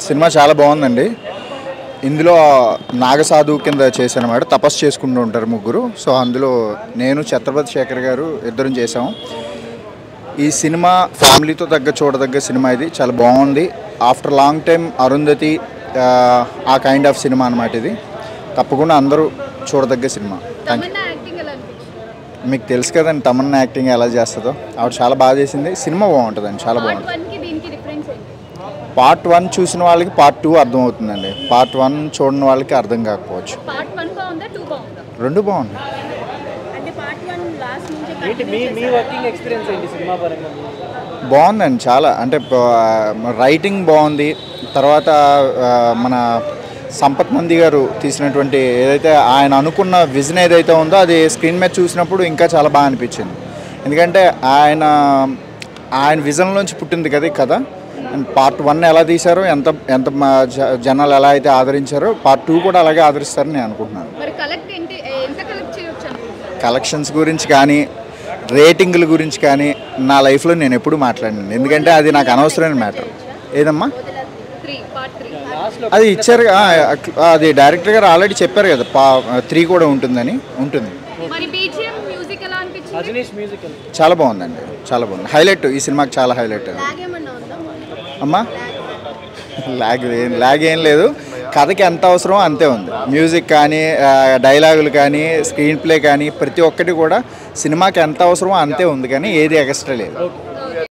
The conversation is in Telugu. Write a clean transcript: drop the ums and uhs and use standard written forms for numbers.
సినిమా చాలా బాగుందండి. ఇందులో నాగసాధు కింద చేశానమాట, తపస్సు చేసుకుంటూ ఉంటారు ముగ్గురు. సో అందులో నేను ఛత్రపతి శేఖర్ గారు ఇద్దరం చేసాము. ఈ సినిమా ఫ్యామిలీతో చూడదగ్గ సినిమా. ఇది చాలా బాగుంది. ఆఫ్టర్ లాంగ్ టైం అరుంధతి ఆ కైండ్ ఆఫ్ సినిమా అనమాట. ఇది తప్పకుండా అందరూ చూడదగ్గ సినిమా. మీకు తెలుసు కదండి తమన్నా యాక్టింగ్ ఎలా చేస్తుందో. ఆవిడ చాలా బాగా చేసింది. సినిమా బాగుంటుందండి, చాలా బాగుంటుంది. పార్ట్ 1 చూసిన వాళ్ళకి పార్ట్ 2 అర్థం అవుతుందండి. పార్ట్ 1 చూడని వాళ్ళకి అర్థం కాకపోవచ్చు. రెండు బాగుంది. బాగుందండి చాలా. అంటే రైటింగ్ బాగుంది. తర్వాత మన సంపత్ నంది గారు తీసినటువంటి ఏదైతే ఆయన అనుకున్న విజన్ ఏదైతే ఉందో అది స్క్రీన్ మీద చూసినప్పుడు ఇంకా చాలా బాగా అనిపించింది. ఎందుకంటే ఆయన విజన్లోంచి పుట్టింది కదా ఈ కథ. అండ్ పార్ట్ 1 ఎలా తీశారో, ఎంత జనాలు ఎలా అయితే ఆదరించారో పార్ట్ 2 కూడా అలాగే ఆదరిస్తారని నేను అనుకుంటున్నాను. కలెక్షన్స్ గురించి కానీ రేటింగ్ల గురించి కానీ నా లైఫ్లో నేను ఎప్పుడు మాట్లాడినాను. ఎందుకంటే అది నాకు అనవసరమైన మ్యాటర్. ఏదమ్మా అది ఇచ్చారు, అది డైరెక్టర్ గారు ఆల్రెడీ చెప్పారు కదా 3 కూడా ఉంటుందని. ఉంటుంది. చాలా బాగుందండి, చాలా బాగుంది. హైలైట్ ఈ సినిమాకి, చాలా హైలైట్. అమ్మా లాగ్ ఏం లేదు. కథకి ఎంత అవసరమో అంతే ఉంది. మ్యూజిక్ కానీ, డైలాగులు కానీ, స్క్రీన్ ప్లే కానీ ప్రతి ఒక్కటి కూడా సినిమాకి ఎంత అవసరమో అంతే ఉంది. కానీ ఏది ఎక్స్ట్రా లేదు.